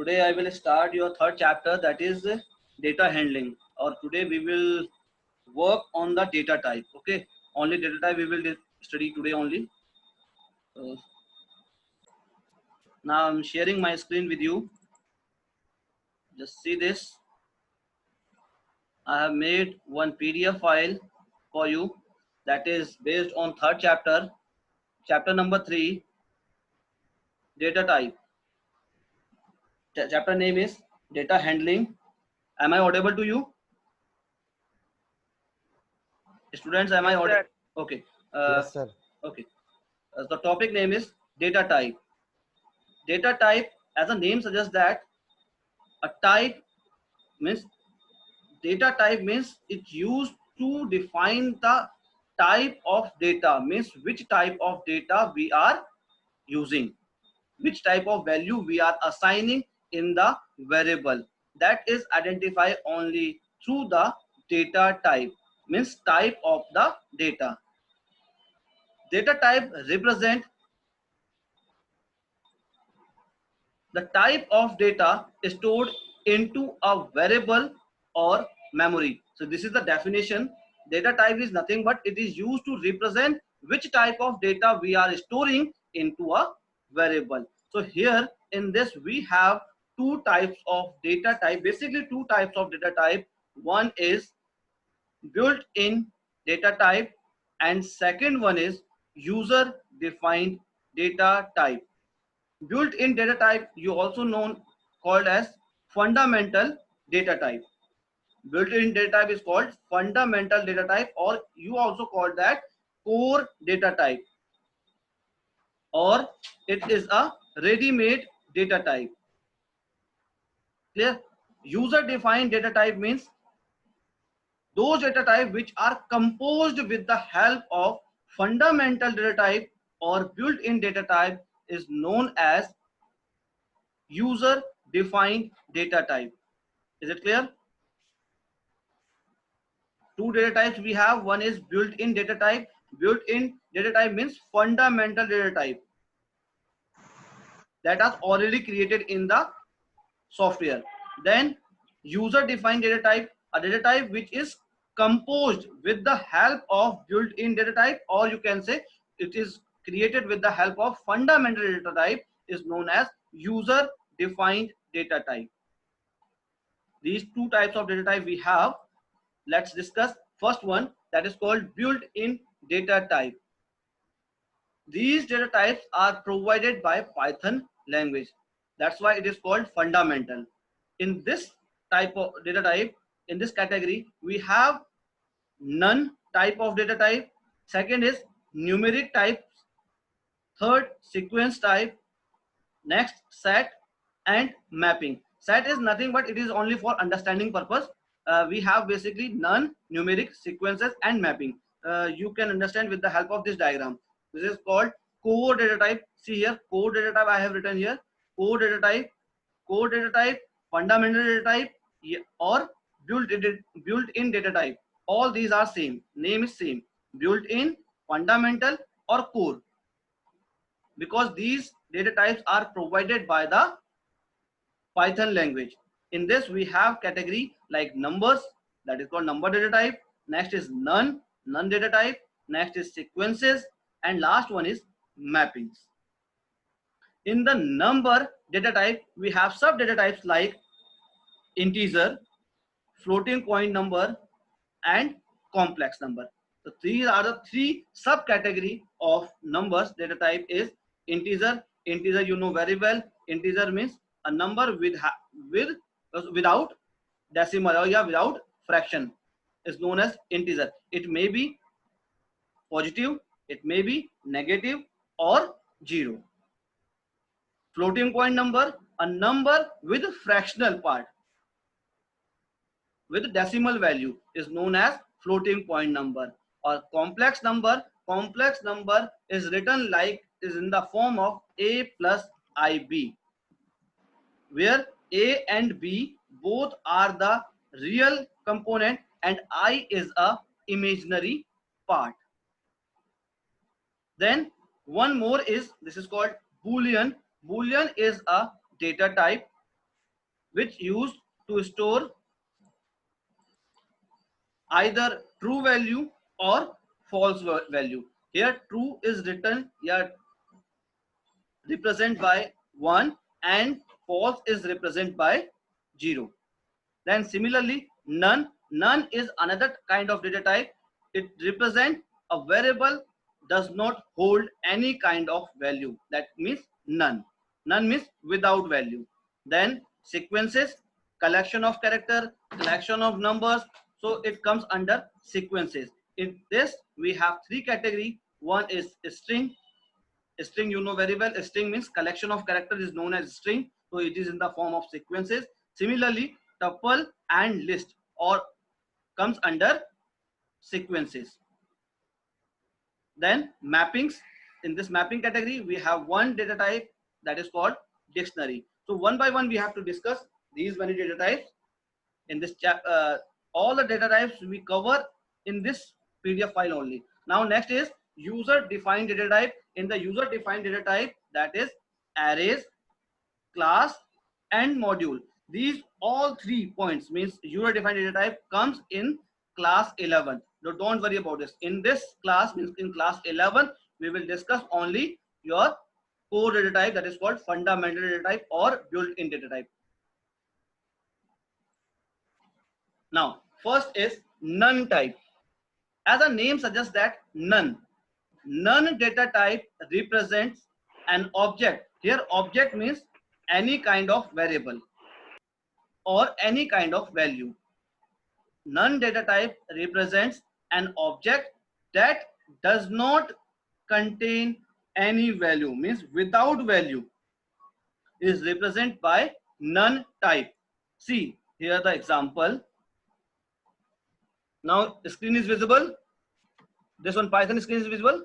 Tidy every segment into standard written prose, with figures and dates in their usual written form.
Today I will start your third chapter, that is data handling. Or today we will work on the data type. Okay, only data type we will study today only. Uh, Now I'm sharing my screen with you. Just see this. I have made one PDF file for you that is based on third chapter, chapter number 3, data type. Chapter name is data handling. Am I audible to you? Students, am I Yes, audible? sir. Okay. Yes, sir. Okay. The topic name is data type. Data type, as a name suggests, that a type means data type means it's used to define the type of data, means which type of data we are using, which type of value we are assigning in the variable. That is identified only through the data type, means type of the data. Data type represent the type of data stored into a variable or memory. So this is the definition. Data type is nothing but it is used to represent which type of data we are storing into a variable. So here in this we have two types of data type, basically two types of data type. One is built-in data type and second one is user defined data type. Built-in data type, you also known called as fundamental data type. Built-in data type is called fundamental data type, or you also call that core data type, or it is a ready-made data type. Clear? User defined data type means those data type which are composed with the help of fundamental data type or built-in data type is known as user defined data type. Is it clear? Two data types we have. One is built-in data type. Built-in data type means fundamental data type that is already created in the software. Then user defined data type, a data type which is composed with the help of built-in data type, or you can say it is created with the help of fundamental data type, is known as user defined data type. These two types of data type we have. Let's discuss first one, that is called built-in data type. These data types are provided by Python language. That's why it is called fundamental. In this type of data type, in this category, we have none type of data type. Second is numeric type. Third, sequence type. Next, set and mapping. Set is nothing but it is only for understanding purpose. We have basically none, numeric, sequences and mapping. You can understand with the help of this diagram. This is called core data type. See here, core data type I have written here. Core data type, fundamental data type, or built-in data type. All these are same. Name is same. Built-in, fundamental or core, because these data types are provided by the Python language. In this we have category like numbers, that is called number data type. Next is none data type. Next is sequences, and last one is mappings. In the number data type we have sub data types like integer, floating point number and complex number. So these are the three subcategory of numbers data type. Is integer. Integer you know very well. Integer means a number without decimal, or yeah, without fraction, is known as integer. It may be positive, it may be negative or zero. Floating point number, a number with fractional part with decimal value, is known as floating point number. Or complex number, is written like is in the form of a plus ib, where a and b both are the real component and I is a imaginary part. Then one more is, this is called boolean. Boolean is a data type. which used to store either true value or false value. Here true is written, yeah, represent by 1 and false is represented by 0. Then similarly none is another kind of data type. It represents a variable does not hold any kind of value. That means none means without value. Then sequences, collection of character, collection of numbers, so it comes under sequences. In this we have three category. One is string. String you know very well. String means collection of character is known as string, so it is in the form of sequences. Similarly tuple and list or comes under sequences. Then mappings. In this mapping category we have one data type that is called dictionary. So one by one we have to discuss these many data types in this all the data types we cover in this PDF file only. Now next is user defined data type. In the user defined data type, that is arrays, class and module. These all 3 points means user defined data type comes in class 11. So don't worry about this. In this class means in class 11 we will discuss only your core data type, that is called fundamental data type or built-in data type. Now first is none type. As a name suggests that none data type represents an object. Here object means any kind of variable or any kind of value. None data type represents an object that does not contain any value, means without value, is represented by none type. See here the example. Now screen is visible. This one Python screen is visible,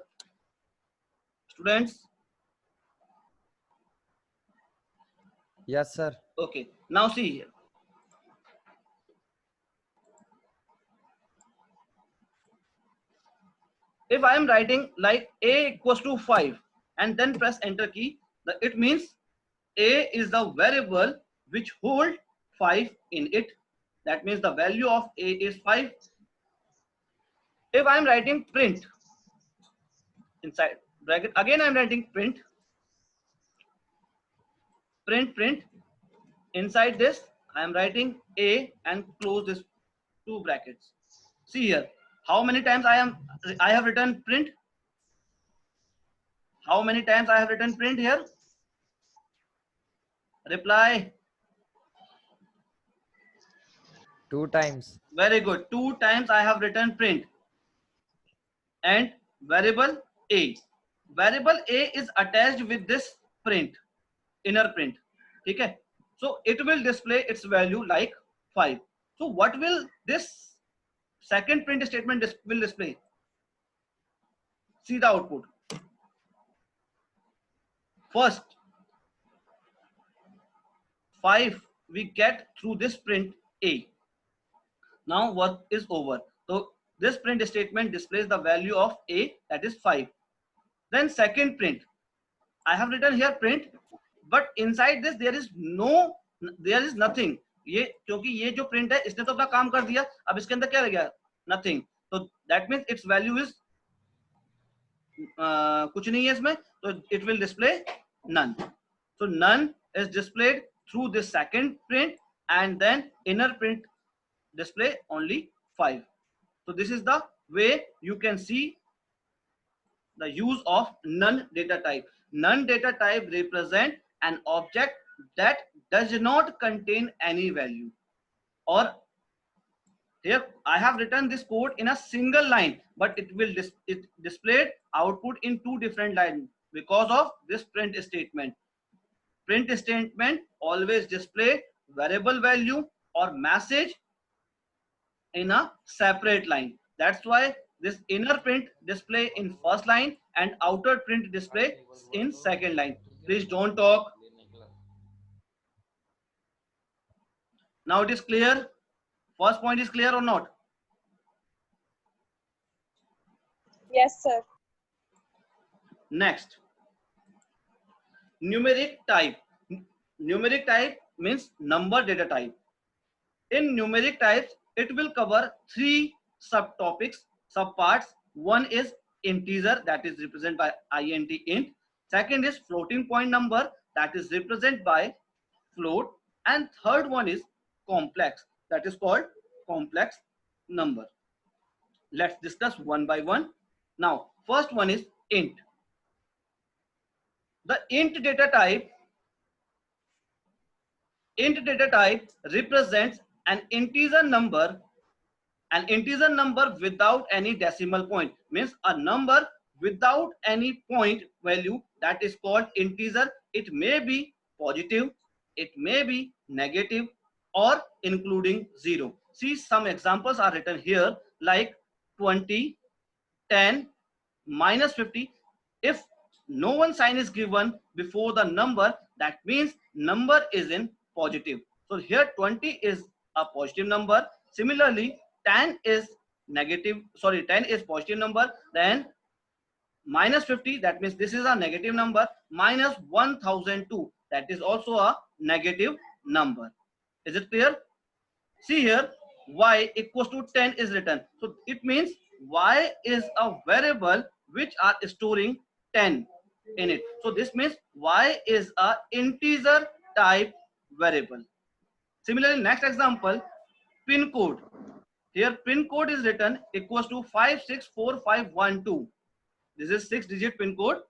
students? Yes, sir. Okay. Now see here. If I am writing like a equals to 5 and then press enter key, it means a is the variable which hold 5 in it. That means the value of a is 5. If I am writing print inside bracket, again I am writing print. Inside this I am writing a and close this two brackets. See here how many times I have written print. How many times I have written print here? Reply. 2 times. Very good. 2 times I have written print. And variable a. Variable a is attached with this print, inner print. Okay. So it will display its value like 5. So what will this second print statement will display? See the output. First 5 we get through this print a. Now work is over. So this print statement displays the value of a, that is 5. Then second print, I have written here print, but inside this there is nothing. ये क्योंकि ये जो print है इसने तो अपना काम कर दिया, अब इसके अंदर क्या रह गया? Nothing. So that means its value is कुछ नहीं है इसमें, so it will display none. So none is displayed through this second print and then inner print display only 5. So this is the way you can see the use of none data type. None data type represent an object that does not contain any value. Or here I have written this code in a single line, but it will display output in 2 different lines because of this print statement. Print statement always display variable value or message in a separate line. That's why this inner print display in first line and outer print display in second line. Please don't talk. Now it is clear. First point is clear or not? Yes, sir. Next, numeric type. Numeric type means number data type. In numeric types, it will cover three subtopics, subparts. One is integer, that is represented by int. Second is floating point number, that is represented by float. And third one is complex, that is called complex number. Let's discuss one by one. Now, first one is int. The int data type represents an integer number without any decimal point, means a number without any point value, that is called integer. It may be positive, it may be negative, or including 0. See, some examples are written here like 20, 10, -50. If no one sign is given before the number, that means number is in positive. So here 20 is a positive number. Similarly, 10 is positive number. Then -50, that means this is a negative number. -1002, that is also a negative number. Is it clear? See here, y equals to 10 is written. So it means y is a variable which are storing 10 in it. So this means y is a integer type variable. Similarly, next example, pin code. Here pin code is written equals to 564512. This is 6-digit pin code.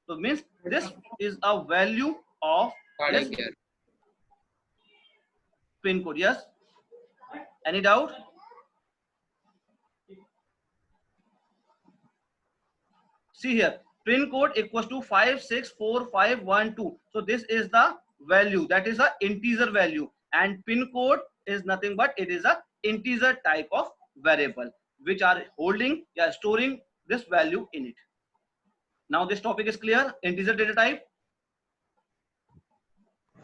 So means this is a value of this pin code. Yes? Any doubt? See here, pin code equals to 564512. So this is the value, that is a integer value, and pin code is nothing but it is a integer type of variable which are holding, storing this value in it. Now this topic is clear, integer data type.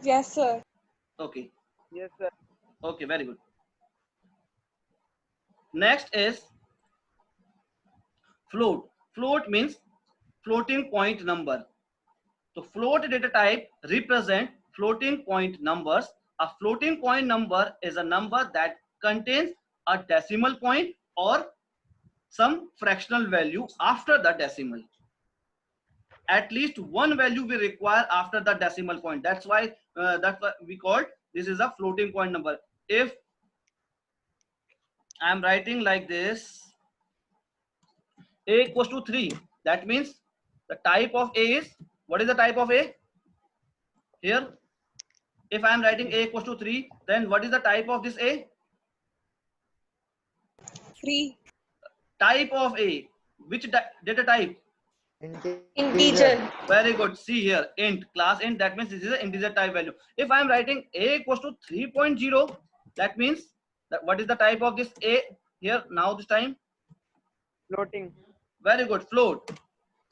Yes, sir. Okay. Yes, sir. Okay, very good. Next is float. Float means floating point number. So float data type represent floating point numbers. A floating point number is a number that contains a decimal point or some fractional value after the decimal. At least one value we require after the decimal point. That's why we call this is a floating point number. If I am writing like this, a equals to 3, that means the type of a is, what is the type of a? Here, if I am writing a equals to 3, then what is the type of this a? 3. Type of a, which data type? Integer. Very good. See here, int, class int, that means this is an integer type value. If I am writing a equals to 3.0, that means that what is the type of this a here now this time? Floating. Very good, float.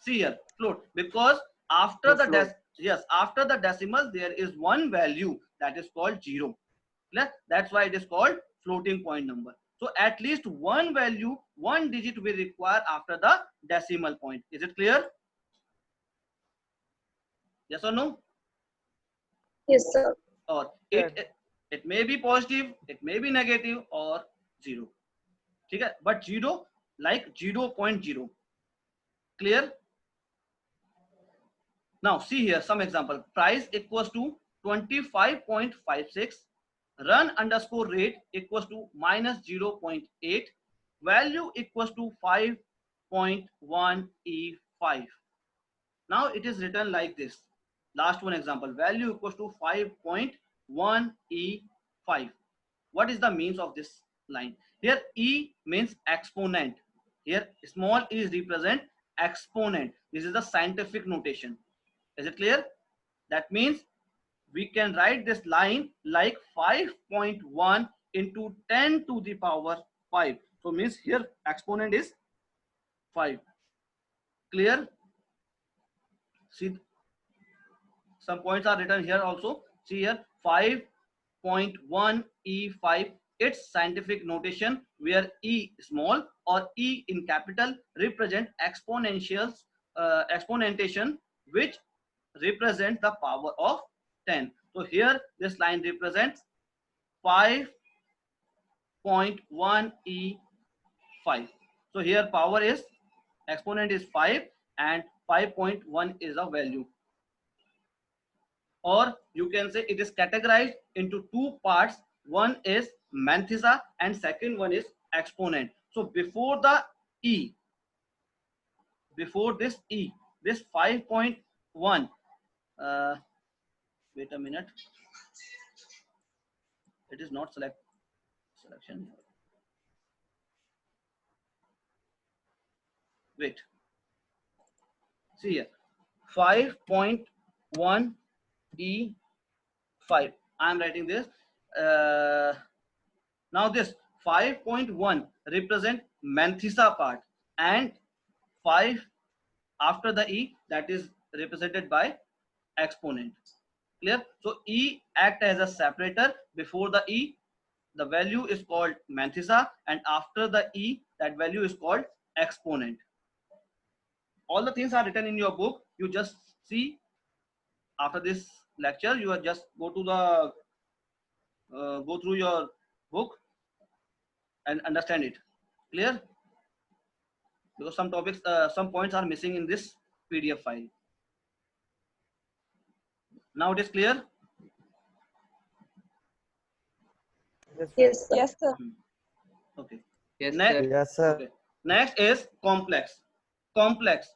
See here, float, because after the after the decimal there is one value that is called 0. That's why it is called floating point number. So at least one value, one digit we require after the decimal point. Is it clear? Yes or no? Yes, sir. Or Yes. it may be positive, it may be negative, or 0. Okay? But 0 like 0.0. Clear? Now see here some example. Price equals to 25.56. Run underscore rate equals to -0.8. Value equals to 5.1 E5. Now it is written like this. Last one example. Value equals to 5.1 E5. What is the means of this line? Here E means exponent. Here small e represent exponent. This is the scientific notation. Is it clear? That means we can write this line like 5.1 into 10 to the power 5. So means here exponent is 5. Clear? See, some points are written here also. See here 5.1 E5. Its scientific notation where E small or E in capital represent exponentiation which represent the power of 10. So here this line represents 5.1 E5. So here power is, exponent is 5 and 5.1 is a value. Or you can say it is categorized into two parts. One is mantissa and second one is exponent. So before the E, before this E, this 5.1, wait a minute, it is not selection. Wait, see here, 5.1 E5. I am writing this. Now this 5.1 represent mantissa part, and 5 after the E, that is represented by exponent. Clear? So E act as a separator. Before the E, the value is called mantissa, and after the E, that value is called exponent. All the things are written in your book. You just see after this lecture. You are just go to the go through your book and understand it. Clear? Because some topics, some points are missing in this PDF file. Now it is clear. Yes, sir. Yes, sir. Yes, sir. Okay. Yes, Next, sir. Yes, sir. okay. Next is complex. Complex.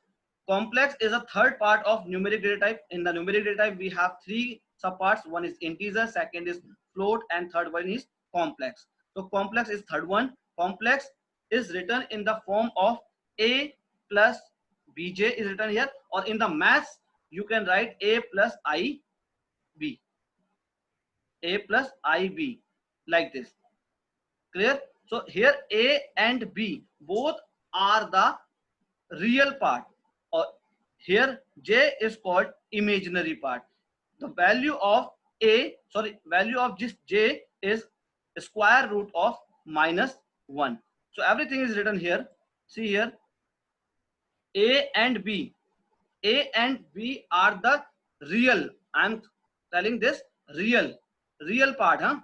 Complex is a third part of numeric data type. In the numeric data type, we have three subparts. One is integer, second is float, and third one is complex. So complex is third one. Complex is written in the form of a plus bj is written here, or in the maths you can write a plus ib, a plus ib, like this. Clear? So here a and b both are the real part, or here j is called imaginary part. The value of value of this j is square root of -1. So everything is written here. See here, a and b are the real. I'm telling this real part, huh?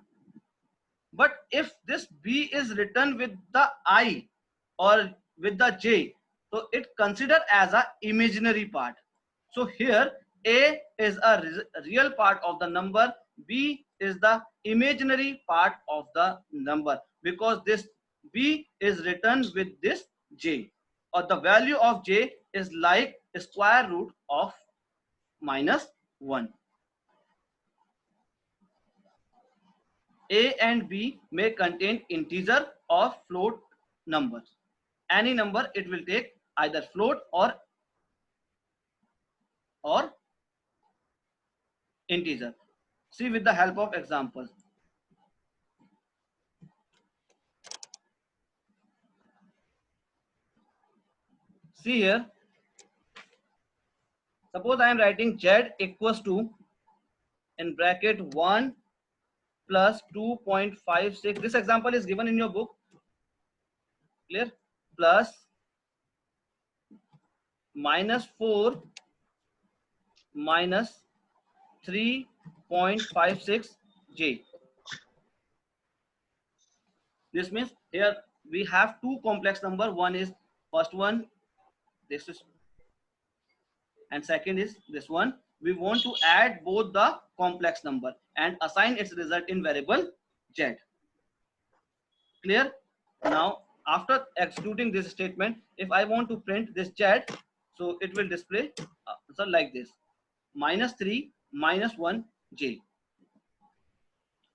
But if this b is written with the I or with the j, so it considered as a imaginary part. So here a is a real part of the number, b is the imaginary part of the number, because this b is written with this j, or the value of j is like square root of -1. A and B may contain integer or float numbers. Any number it will take either float or integer. See with the help of examples. See here. Suppose I am writing z equals to, in bracket, 1 plus 2.56. This example is given in your book. Clear? Plus -4 minus 3.56 j. This means here we have two complex number. One is first one, this is, and second is this one. We want to add both the complex number and assign its result in variable z. Clear? Now after executing this statement, if I want to print this z, so it will display so like this: -3 -1 j.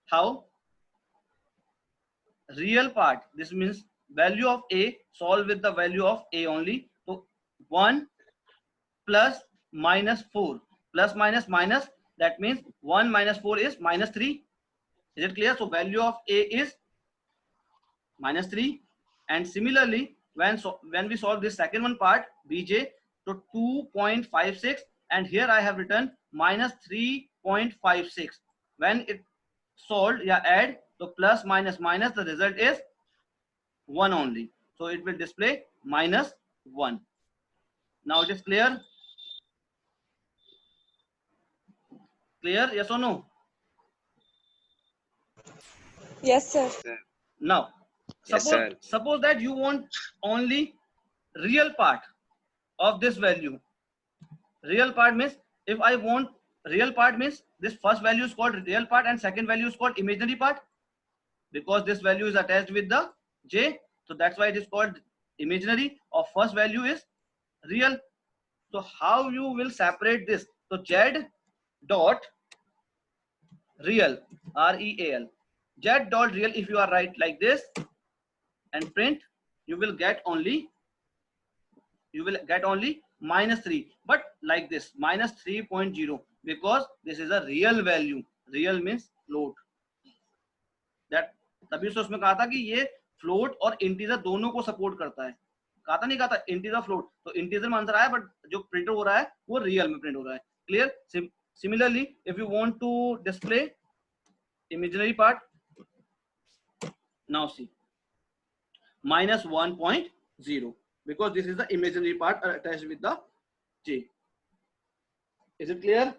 How? Real part, this means value of a, solve with the value of a only. So 1 plus -4 plus minus, that means 1 minus 4 is -3. Is it clear? So value of a is -3. And similarly, when we solve this second one part, bj, so 2.56, and here I have written -3.56. when it solved, yeah, add, so plus minus, the result is 1 only, so it will display -1. Now it is clear? Clear? Yes or no? Yes, sir. Now, Yes, sir. suppose that you want only real part of this value. Real part means, if I want real part means this first value is called real part and second value is called imaginary part, because this value is attached with the j, so that's why it is called imaginary, or first value is real. So how you will separate this? So z dot real, real, z dot real, if you are write like this and print, you will get only -3, but like this -3.0, because this is a real value. Real means float. That तभी से उसमें कहा था कि ये float और integer दोनों को सपोर्ट करता है. कहा था इंटीजर फ्लोट, तो इंटीजर में आंसर आया, बट जो प्रिंट हो रहा है वो रियल में प्रिंट हो रहा है. Clear? Similarly if you want to display imaginary part, now see -1.0, because this is the imaginary part attached with the j. Is it clear,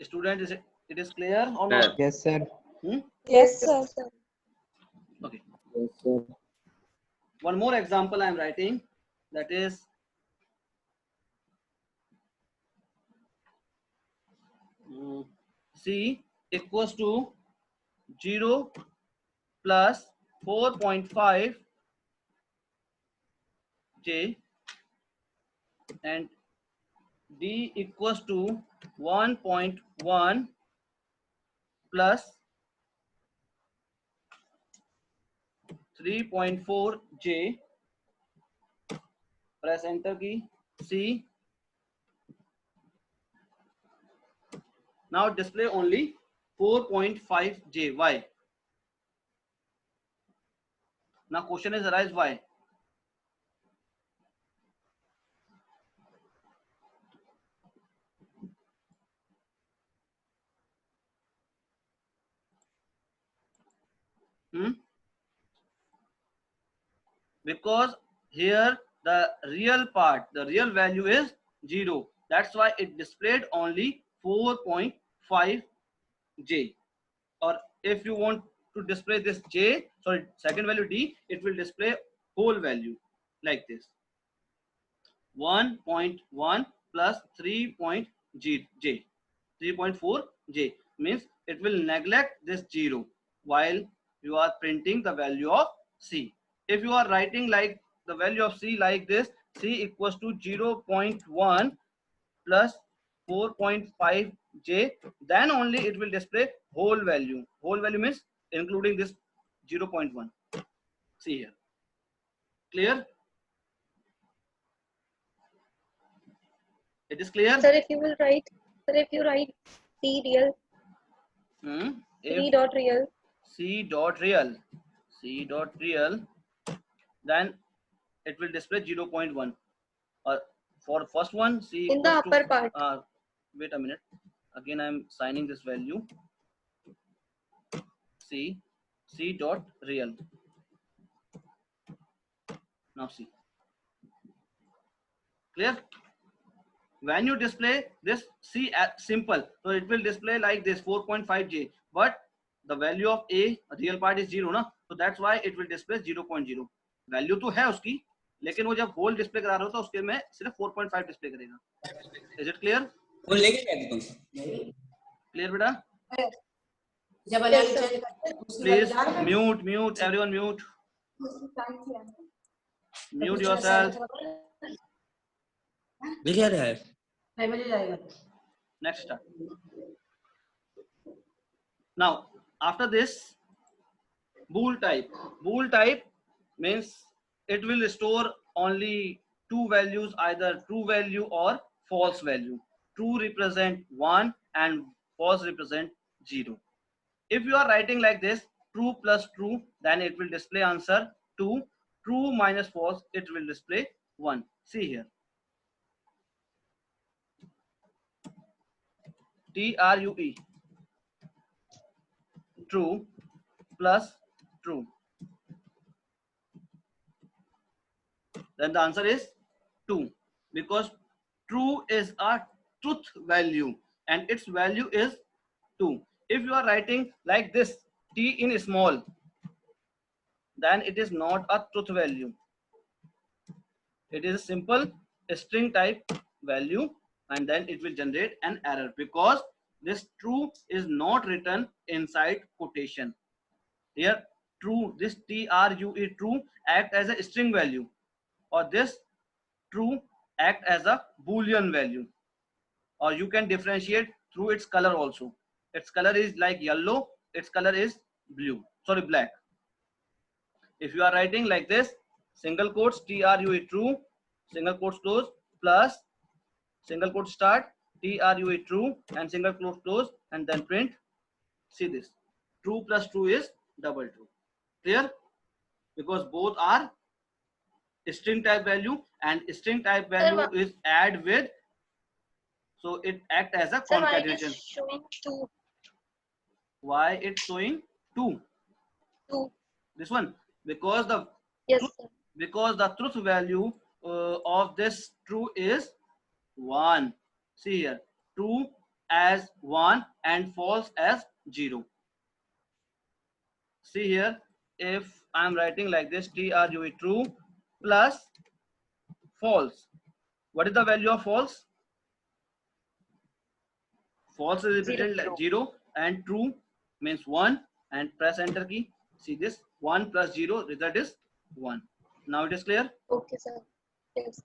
student? It is clear or not? Yes, sir. Yes, sir. Okay, Yes, sir. one more example I am writing, that is c equals to 0 plus 4.5 j and d equals to 1.1 plus 3.4 j. Press enter key. C. Now display only 4.5 j. Why? Now question is arise why? Because here the real part, the real value is 0. That's why it displayed only 4.5 j. Or if you want to display this j, sorry, second value d, it will display whole value like this. 1.1 plus 3.j, 3.4 j means it will neglect this 0 while you are printing the value of c. If you are writing like the value of c like this, c equals to 0.1 plus 4.5 j, then only it will display whole value. Whole value means including this 0.1. See here. Clear? It is clear? Sir, if you write C real, C dot real, c dot real, then it will display 0.1. Or for first one, c in the equals upper part. wait a minute, again I am signing this value, c dot real. Now see. Clear? When you display this c at simple, so it will display like this 4.5 j, but the value of a real part is 0 na, so that's why it will display 0.0. Value तो है उसकी, लेकिन वो जब hole display करा रहा होता है उसके में सिर्फ 4.5 डिस्प्ले करेगा. Is it clear? वो लेके गए थे कौन सा? क्लियर बेटा? जब Yes, sir. Please mute everyone, mute yourself. लिख रहा है 5 बजे जाएगा. Next start. Now after this, bool type means it will store only two values, either true value or false value. True represent 1 and false represent 0. If you are writing like this, true plus true, then it will display answer 2. True minus false, it will display 1. See here. TRUE, true plus true, then the answer is 2, because true is a truth value and its value is 2. If you are writing like this, t in small, then it is not a truth value. It is a simple string type value, and then it will generate an error because this true is not written inside quotation. Here true, this true true act as a string value, or this true act as a boolean value, or you can differentiate through its color also. Its color is like yellow, its color is blue, sorry, black. If you are writing like this, single quotes true, single quotes close, plus single quote start true, and single quote close, and then print. See this, true plus true is double true. Clear? Because both are string type value, and string type value is add with, so it act as a Sir, why it concatenation. is showing 2? Why it's showing 2? 2. This one, because the Yes, truth, sir. because the truth value of this true is 1. See here, true as 1 and false as 0. See here, if I'm writing like this, true plus false, what is the value of false? False is represented like 0, and true means 1, and press enter key. See this, 1 plus 0, result is 1. Now it is clear. Okay, sir. Yes.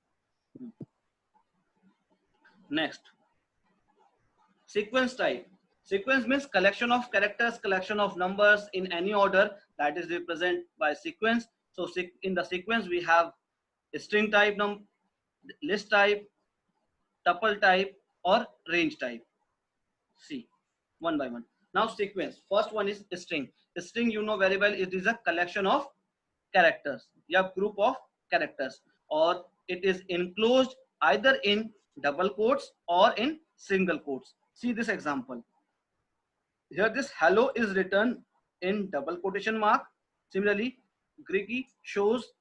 Next, sequence type. Sequence means collection of characters, collection of numbers in any order that is represented by sequence. So in the sequence we have string type, list type, tuple type, or range type. See, one by one. Now sequence. First one is string. String, you know very well, it is a collection of characters. You have group of characters, or it is enclosed either in double quotes or in single quotes. See this example. Here this hello is written in double quotation mark. Similarly, Greeky shows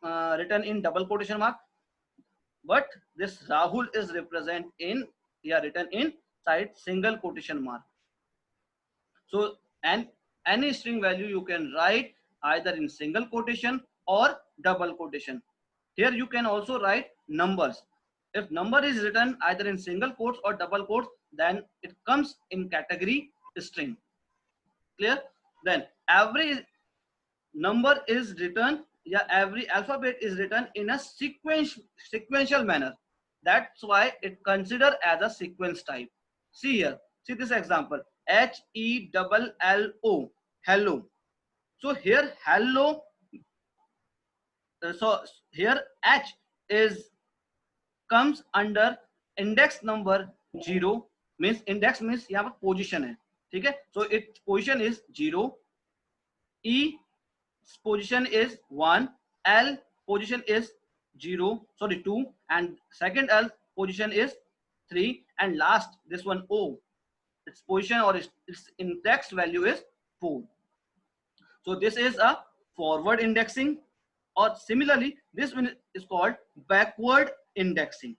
written in double quotation mark, but this Rahul is represent in, written inside single quotation mark. So, and any string value you can write either in single quotation or double quotation. Here you can also write numbers. If number is written either in single quotes or double quotes, then it comes in category string. Clear? Then every number is written, every alphabet is written in a sequential manner. That's why it considered as a sequence type. See here, see this example, HELLO, hello. So here hello, so here H is comes under index number 0, means index means यहाँ पर position है, ठीक है? So its position is 0, E position is 1, L position is 2, and second L position is 3, and last this one O, its position or its index value is 4. So this is a forward indexing, or similarly this one is called backward indexing.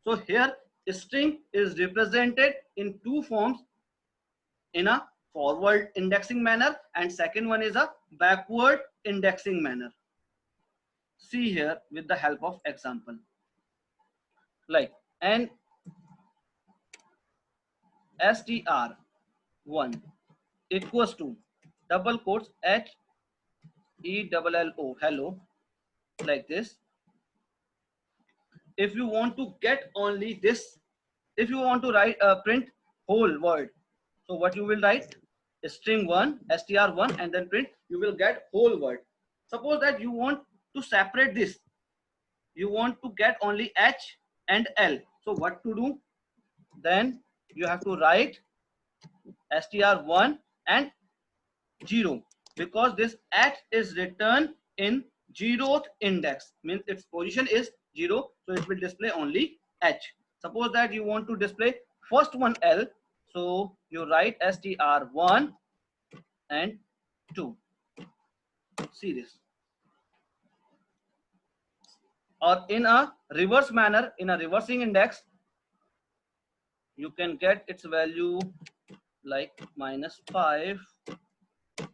So here string is represented in two forms, in a forward indexing manner, and second one is a backward indexing manner. See here with the help of example, like an str1 equals to double quotes HELLO, hello, like this. If you want to get only this, if you want to write print whole word, so what you will write, string1 str1, and then print, you will get whole word. Suppose that you want to separate this, you want to get only H and L, so what to do? Then you have to write str1 and 0, because this H is written in 0th index, means its position is 0, so it will display only H. Suppose that you want to display first one L, so you write str1 and 2. See this. Or in a reverse manner, in a reversing index, you can get its value like -5,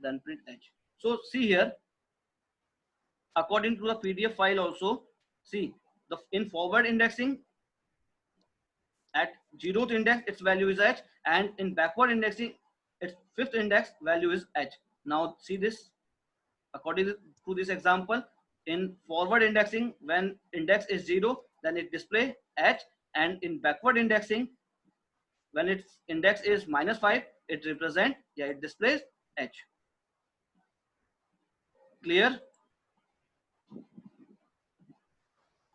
then print h. So see here, according to the PDF file also, see the in forward indexing, at 0th index its value is h, and in backward indexing its 5th index value is h. Now see this, according to this example, in forward indexing when index is 0 then it display h, and in backward indexing when its index is -5 it represent, it displays h. Clear?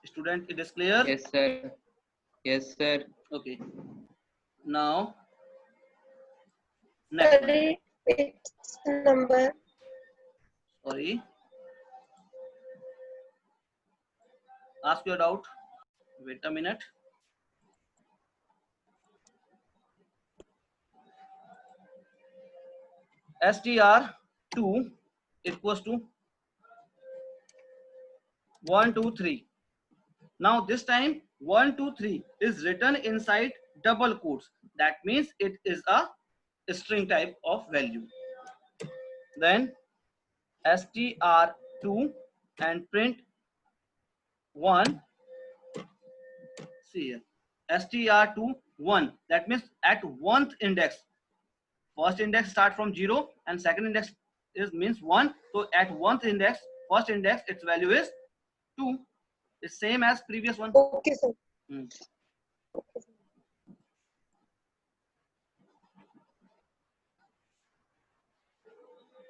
Student, it is clear? Yes, sir. Yes, sir. Okay. Now next one. Sorry, it's number. Sorry. Ask your doubt. Wait a minute. str2 equals to 1 2 3. Now this time 1 2 3 is written inside double quotes. That means it is a string type of value. Then str2 and print 1. See here, str2 1. That means at 1th index. First index start from 0 and second index is means 1. So at 1th index, first index, its value is 2. It's same as previous one. Okay, sir. Hmm. Okay, sir.